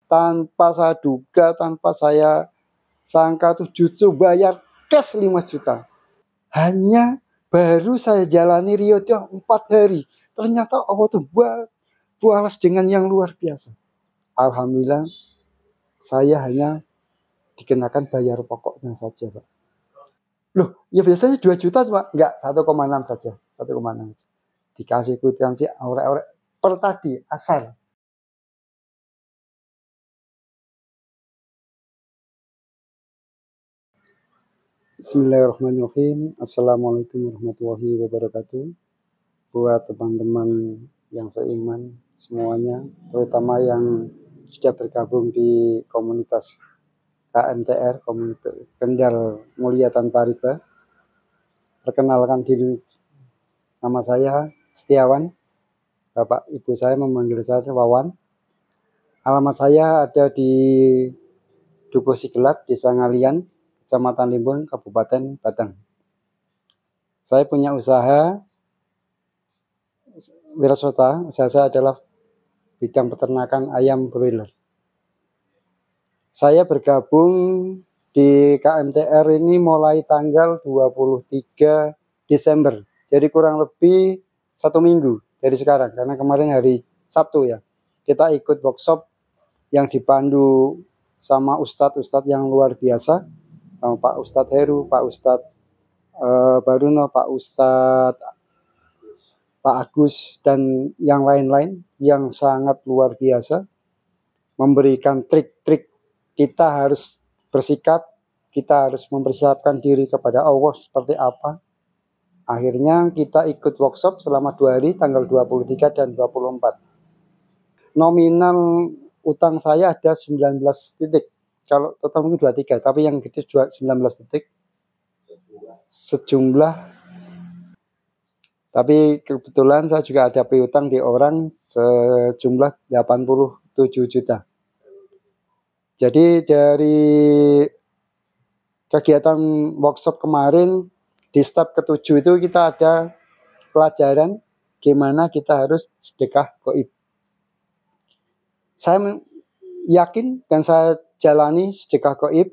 tanpa saya duga, tanpa saya sangka tuh justru bayar cash 5 juta. Hanya baru saya jalani Riyadhah 4 hari. Ternyata Allah tuh balas dengan yang luar biasa. Alhamdulillah saya hanya dikenakan bayar pokoknya saja, Pak. Loh, ya biasanya 2 juta cuma enggak 1,6 saja. 1,6. Dikasih kwitansi orek-orek per tadi asal. Bismillahirrahmanirrahim. Assalamualaikum warahmatullahi wabarakatuh. Buat teman-teman yang seiman semuanya, terutama yang sudah bergabung di komunitas KMTR, komunitas Kendal Mulia Tanpa Riba. Perkenalkan diri, nama saya Setiawan. Bapak ibu saya memanggil saya Wawan. Alamat saya ada di Dukuh Sigelap, Desa Ngalian, Kecamatan Limbun, Kabupaten Batang. Saya punya usaha wiraswasta. Usaha saya adalah bidang peternakan ayam broiler. Saya bergabung di KMTR ini mulai tanggal 23 Desember. Jadi kurang lebih 1 minggu dari sekarang. Karena kemarin hari Sabtu ya. Kita ikut workshop yang dipandu sama ustadz-ustadz yang luar biasa. Pak Ustadz Heru, Pak Ustadz Baruno, Pak Ustadz Pak Agus, dan yang lain-lain yang sangat luar biasa. Memberikan trik-trik kita harus bersikap, kita harus mempersiapkan diri kepada Allah seperti apa. Akhirnya kita ikut workshop selama 2 hari, tanggal 23 dan 24. Nominal utang saya ada 19 titik. Kalau total mungkin 23, tapi yang gede 19 titik. Sejumlah, tapi kebetulan saya juga ada piutang di orang sejumlah 87 juta. Jadi dari kegiatan workshop kemarin di step ke-7 itu kita ada pelajaran gimana kita harus sedekah gaib. Saya yakin dan saya jalani sedekah gaib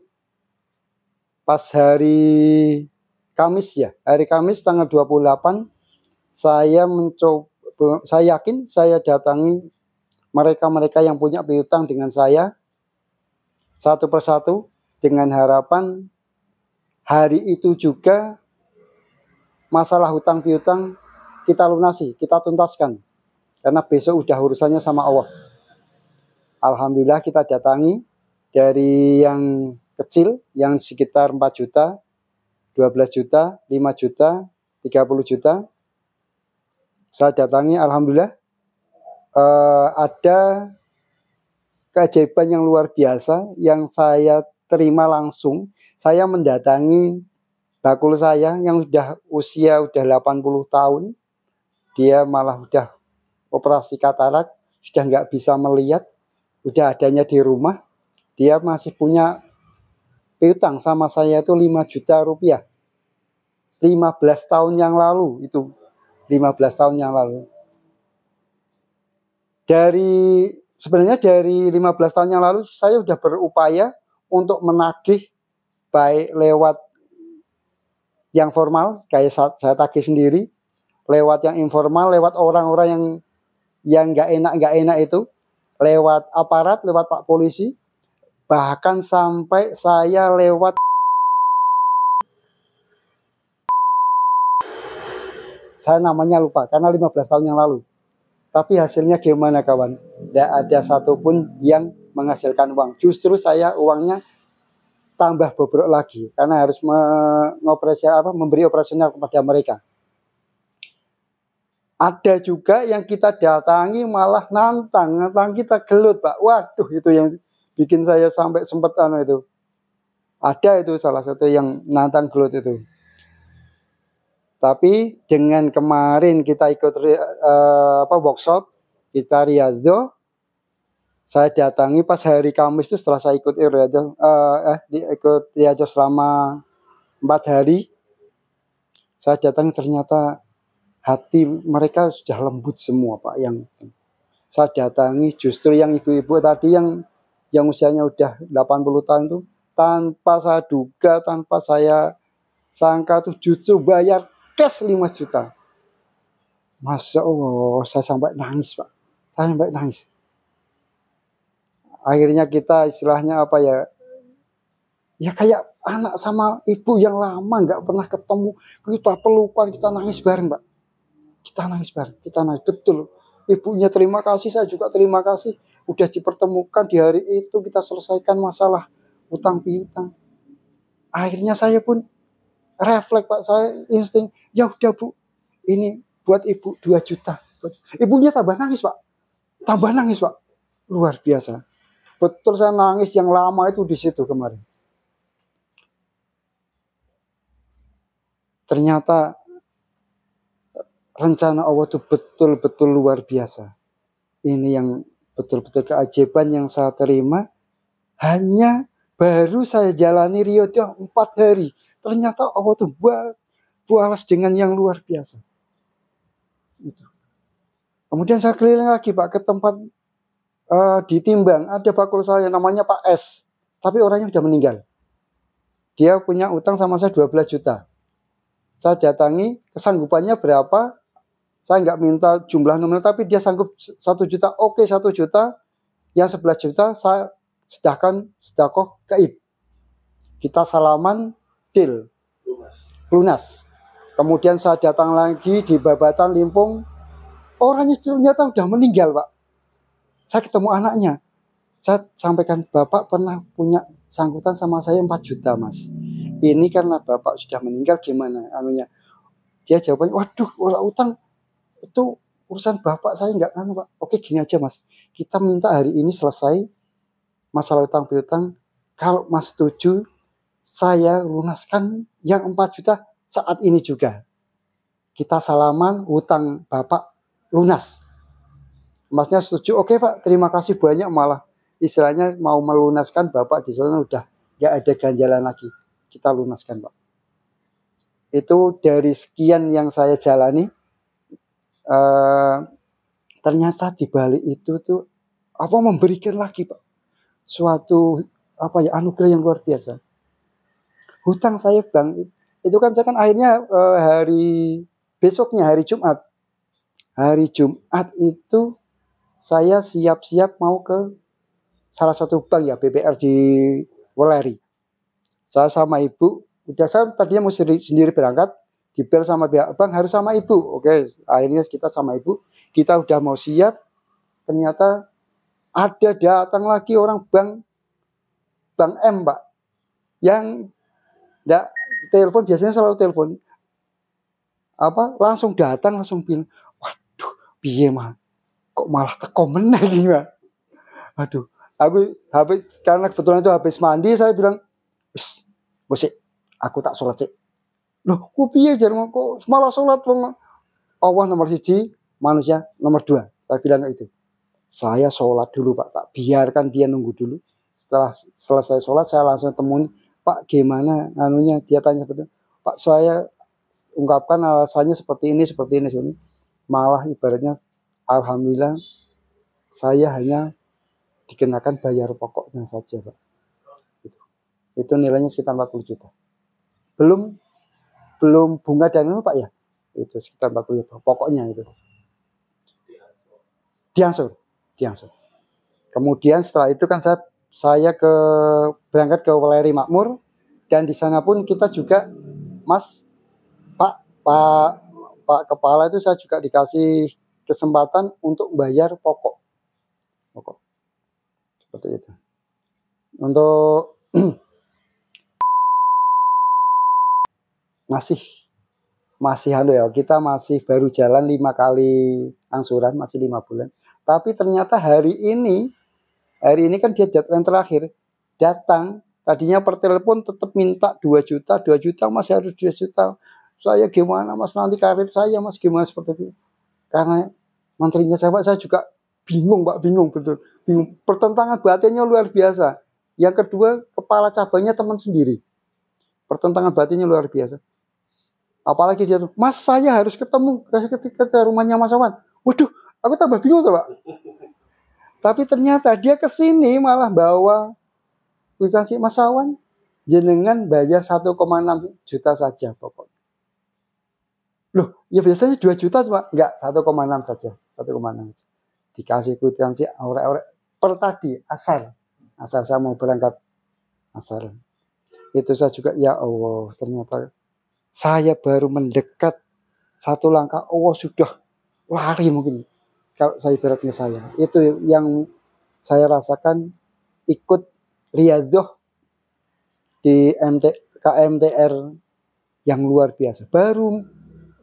pas hari Kamis ya. Hari Kamis tanggal 28 saya yakin saya datangi mereka-mereka yang punya piutang dengan saya satu persatu dengan harapan hari itu juga masalah hutang piutang kita lunasi, kita tuntaskan. Karena besok udah urusannya sama Allah. Alhamdulillah kita datangi dari yang kecil yang sekitar 4 juta, 12 juta, 5 juta, 30 juta. Saya datangi, alhamdulillah ada keajaiban yang luar biasa yang saya terima langsung. Saya mendatangi bakul saya yang sudah usia 80 tahun. Dia malah udah operasi katarak, sudah nggak bisa melihat, udah adanya di rumah. Dia masih punya piutang sama saya itu 5 juta rupiah. 15 tahun yang lalu itu. 15 tahun yang lalu. Sebenarnya dari 15 tahun yang lalu saya sudah berupaya untuk menagih baik lewat yang formal kayak saya tagih sendiri, lewat yang informal, lewat orang-orang yang nggak enak itu, lewat aparat, lewat Pak Polisi, bahkan sampai saya lewat saya namanya lupa karena 15 tahun yang lalu. Tapi hasilnya gimana kawan? Tidak ada satupun yang menghasilkan uang. Justru saya uangnya tambah bobrok lagi karena harus memberi operasional kepada mereka. Ada juga yang kita datangi malah nantang kita gelut, Pak. Waduh, itu yang bikin saya sampai sempat itu. Ada itu salah satu yang nantang gelut itu. Tapi dengan kemarin kita ikut workshop, kita Riyadhah, saya datangi pas hari Kamis itu setelah saya ikut Riyadhah selama 4 hari, saya datang ternyata hati mereka sudah lembut semua, Pak. Yang saya datangi justru yang ibu-ibu tadi yang yang usianya udah 80 tahun tuh, tanpa saya duga, tanpa saya sangka tuh justru bayar cash 5 juta. Masya Allah, saya sampai nangis Pak. Saya sampai nangis. Akhirnya kita istilahnya apa ya, ya kayak anak sama ibu yang lama nggak pernah ketemu. Kita pelukan, kita nangis bareng Pak. Kita nangis bareng, kita nangis. Betul. Ibunya terima kasih, saya juga terima kasih. Udah dipertemukan di hari itu, kita selesaikan masalah utang piutang. Akhirnya saya pun refleks Pak, saya insting, ya udah Bu, ini buat ibu 2 juta. Ibunya tambah nangis Pak. Tambah nangis Pak. Luar biasa. Betul, saya nangis yang lama itu di situ kemarin. Ternyata rencana Allah itu betul-betul luar biasa. Ini yang betul-betul keajaiban yang saya terima. Hanya baru saya jalani riyadhah 4 hari. Ternyata Allah itu balas dengan yang luar biasa. Itu. Kemudian saya keliling lagi Pak ke tempat di Timbang. Ada bakul saya namanya Pak S. Tapi orangnya sudah meninggal. Dia punya utang sama saya 12 juta. Saya datangi, kesanggupannya berapa? Saya nggak minta jumlah nominal, tapi dia sanggup 1 juta. Oke, 1 juta. Yang 11 juta saya sedahkan sedekah gaib. Kita salaman, deal. Lunas. Kemudian saya datang lagi di Babatan Limpung. Orangnya ternyata udah meninggal Pak. Saya ketemu anaknya. Saya sampaikan, Bapak pernah punya sangkutan sama saya 4 juta Mas. Ini karena Bapak sudah meninggal gimana anunya. Dia jawabannya, waduh kalau utang itu urusan Bapak, saya nggak Pak. Oke gini aja Mas. Kita minta hari ini selesai masalah utang piutang. Kalau Mas setuju, saya lunaskan yang 4 juta saat ini juga. Kita salaman, hutang Bapak lunas. Masnya setuju, oke Pak, terima kasih banyak, malah istilahnya mau melunaskan Bapak di sana udah nggak ada ganjalan lagi. Kita lunaskan Pak. Itu dari sekian yang saya jalani, ternyata di balik itu tuh apa memberikan lagi Pak suatu apa ya anugerah yang luar biasa. Hutang saya Bang, itu kan saya kan akhirnya hari besoknya hari Jumat. Hari Jumat itu saya siap-siap mau ke salah satu bank ya, BPR di Weleri. Saya sama ibu, udah saya tadinya mau sendiri berangkat, dibel sama pihak bank harus sama ibu. Oke, akhirnya kita sama ibu, kita udah mau siap, ternyata ada datang lagi orang bank M Pak, yang enggak telepon, biasanya selalu telepon. Langsung datang, langsung bilang, waduh, piye mah, kok malah teko meneh iki, Pak. Aduh, aku karena kebetulan itu habis mandi, saya bilang, wis, sik, aku tak sholat sik. Loh, kok piye jar kok malah sholat wong Allah nomor 1, manusia nomor 2. Saya bilang itu. Saya sholat dulu Pak, tak biarkan dia nunggu dulu. Setelah selesai sholat, saya langsung temuin, Pak gimana anunya, dia tanya betul. Pak, saya ungkapkan alasannya seperti ini. Malah ibaratnya alhamdulillah saya hanya dikenakan bayar pokoknya saja Pak. Itu nilainya sekitar 40 juta. Belum bunga dan itu Pak ya. Itu sekitar 40 juta pokoknya itu. Diangsur. Kemudian setelah itu kan saya berangkat ke Weleri Makmur, dan di sana pun kita juga Mas Pak Kepala itu saya juga dikasih kesempatan untuk bayar pokok. Seperti itu. Untuk masih ya, kita masih baru jalan 5 kali angsuran, masih 5 bulan. Tapi ternyata hari ini kan dia deadline terakhir. Datang, tadinya per telepon tetap minta 2 juta, masih harus 2 juta. Saya gimana Mas, nanti karir saya Mas gimana seperti itu. Karena menterinya saya juga bingung Pak, betul. Bingung. Pertentangan batinnya luar biasa. Yang kedua, kepala cabangnya teman sendiri. Pertentangan batinnya luar biasa. Apalagi dia tuh, Mas saya harus ketemu ketika rumahnya Mas Awan. Waduh, aku tambah bingung tuh Pak. Tapi ternyata dia kesini malah bawa kwitansi Mas Awan, jenengan bayar 1,6 juta saja pokok. Loh, ya biasanya 2 juta cuma enggak 1,6 saja, 1,6. Dikasih kwitansi orek-orek per tadi asar saya mau berangkat asar. Itu saya juga ya Allah, ternyata saya baru mendekat satu langkah, Allah sudah lari mungkin. Kalau saya ibaratnya saya, itu yang saya rasakan ikut riadoh di KMTR yang luar biasa. Baru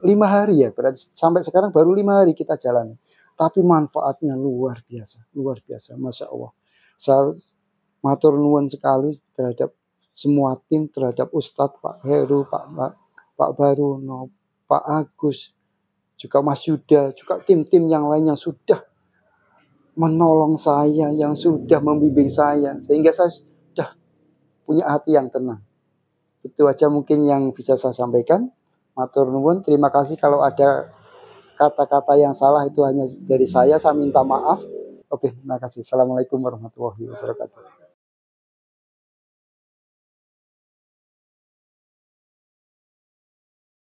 5 hari ya, berarti sampai sekarang baru 5 hari kita jalan. Tapi manfaatnya luar biasa, Masya Allah. Saya matur nuwun sekali terhadap semua tim, terhadap Ustadz Pak Heru, Pak Baruno, Pak Agus, juga Mas Yuda, juga tim-tim yang lain yang sudah menolong saya, yang sudah membimbing saya, sehingga saya sudah punya hati yang tenang. Itu aja mungkin yang bisa saya sampaikan. Matur nuwun, terima kasih. Kalau ada kata-kata yang salah itu hanya dari saya minta maaf. Oke, terima kasih. Assalamualaikum warahmatullahi wabarakatuh.